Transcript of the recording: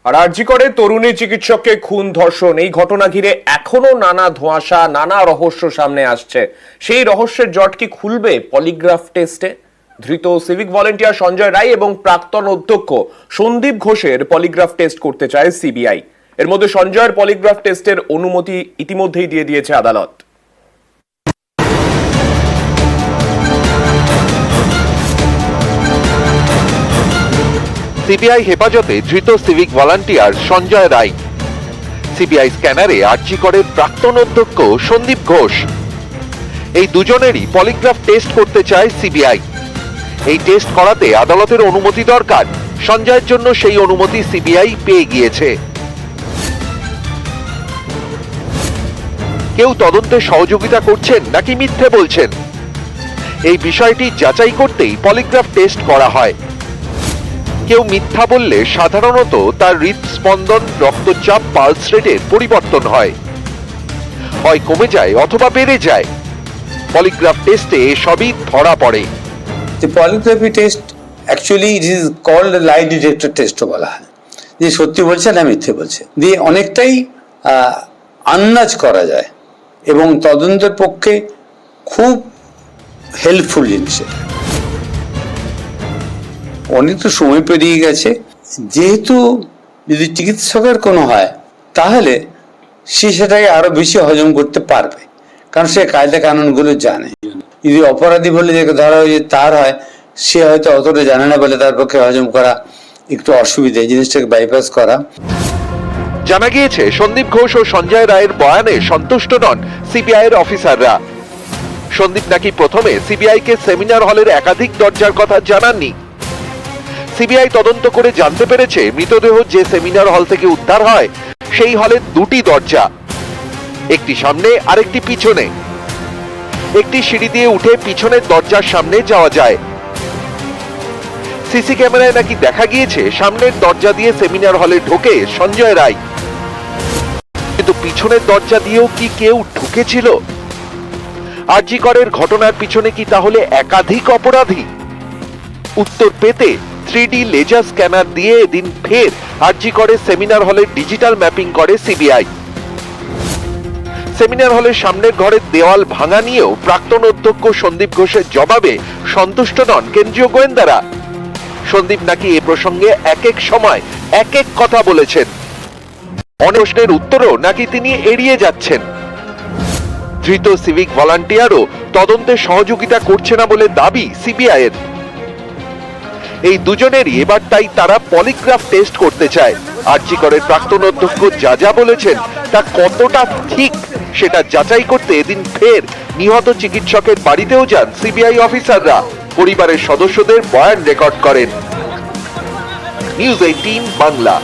আর আরজি করে তরুণী চিকিৎসককে খুন ধর্ষণ, এই ঘটনা ঘিরে এখনো নানা ধোঁয়াশা, নানা রহস্য সামনে আসছে। সেই রহস্যের জট কি খুলবে পলিগ্রাফ টেস্টে? ধৃত সিভিক ভলেন্টিয়ার সঞ্জয় রায় এবং প্রাক্তন অধ্যক্ষ সন্দীপ ঘোষের পলিগ্রাফ টেস্ট করতে চায় সিবিআই। এর মধ্যে সঞ্জয়ের পলিগ্রাফ টেস্টের অনুমতি ইতিমধ্যেই দিয়ে দিয়েছে আদালত। সিবিআই হেফাজতে ধৃত civic volunteer Sanjay Roy. CBI স্ক্যানারে আরজি করের প্রাক্তন অধ্যক্ষ সন্দীপ ঘোষ। এই দুজনেরই পলিগ্রাফ টেস্ট করতে চায় সিবিআই। এই টেস্ট করাতে আদালতের অনুমতি দরকার। সঞ্জয়ের জন্য সেই অনুমতি সিবিআই পেয়ে গিয়েছে। কেউ তদন্তে সহযোগিতা করছেন নাকি মিথ্যে বলছেন, এই বিষয়টি যাচাই করতেই পলিগ্রাফ টেস্ট করা হয়। কেউ মিথ্যা বললে সাধারণত তার হৃদস্পন্দন, রক্তচাপ, পালস রেটের পরিবর্তন হয় কমে যায় অথবা বেড়ে যায়। পলিগ্রাফ টেস্টে সবই ধরা পড়ে। The polygraphy test actually it is called a lie detector test বলা হয়, যে সত্যি বলছে না মিথ্যে বলছে, দিয়ে অনেকটাই আন্দাজ করা যায় এবং তদন্তের পক্ষে খুব হেল্পফুল জিনিস। এটা অনেক তো সময় পেরিয়ে গেছে, যেহেতু যদি চিকিৎসকের কোনো হয় তাহলে সে সেটাকে আরো বেশি হজম করতে পারবে, কারণ সে কায়দা কানুনগুলো জানে। যদি অপরাধী বলে যে ধরা হয় তার হয়, সে হয়তো অতটা জানে না বলে তার পক্ষে হজম করা একটু অসুবিধা, জিনিসটাকে বাইপাস করা। জানা গিয়েছে সন্দীপ ঘোষ ও সঞ্জয় রায়ের বয়ানে সন্তুষ্ট নন সিবিআই এর অফিসাররা। সন্দীপ নাকি প্রথমে সিবিআই কে সেমিনার হলের একাধিক দরজার কথা জানাননি। সিবিআই তদন্ত করে জানতে পেরেছে মৃতদেহ যে সেমিনার হল থেকে উদ্ধার হয় সেই হলের দুটি দরজা, একটি সামনে আরেকটি পিছনে। একটি সিঁড়ি দিয়ে উঠে পিছনের দরজার সামনে যাওয়া যায়। সিসি ক্যামেরায় নাকি দেখা গিয়েছে সামনের দরজা দিয়ে সেমিনার হলে ঢোকে সঞ্জয় রায়, কিন্তু পিছনের দরজা দিয়েও কি কেউ ঢুকেছিল? আরজি করের ঘটনার পিছনে কি তাহলে একাধিক অপরাধী? উত্তর পেতে 3D লেজার স্ক্যানার দিয়ে এদিন ফের আরজি করে সেমিনার হলের ডিজিটাল ম্যাপিং করে সিবিআই। সেমিনার হলের সামনের ঘরের দেওয়াল ভাঙা নিয়েও প্রাক্তন অধ্যক্ষ সন্দীপ ঘোষের জবাবে সন্তুষ্ট নন কেন্দ্রীয় গোয়েন্দারা। সন্দীপ নাকি এ প্রসঙ্গে এক এক সময় এক এক কথা বলেছেন। অনেক প্রশ্নের উত্তরও নাকি তিনি এড়িয়ে যাচ্ছেন। ধৃত সিভিক ভলান্টিয়ারও তদন্তে সহযোগিতা করছে না বলে দাবি সিবিআই এর। এই দুজনেরই এবার তাই তারা পলিগ্রাফ টেস্ট করতে চায়। আরজি করের প্রাক্তন অধ্যক্ষ যা যা বলেছেন তা কতটা ঠিক সেটা যাচাই করতে এদিন ফের নিহত চিকিৎসকের বাড়িতেও যান সিবিআই অফিসাররা। পরিবারের সদস্যদের বয়ান রেকর্ড করেন। নিউজ 18 বাংলা।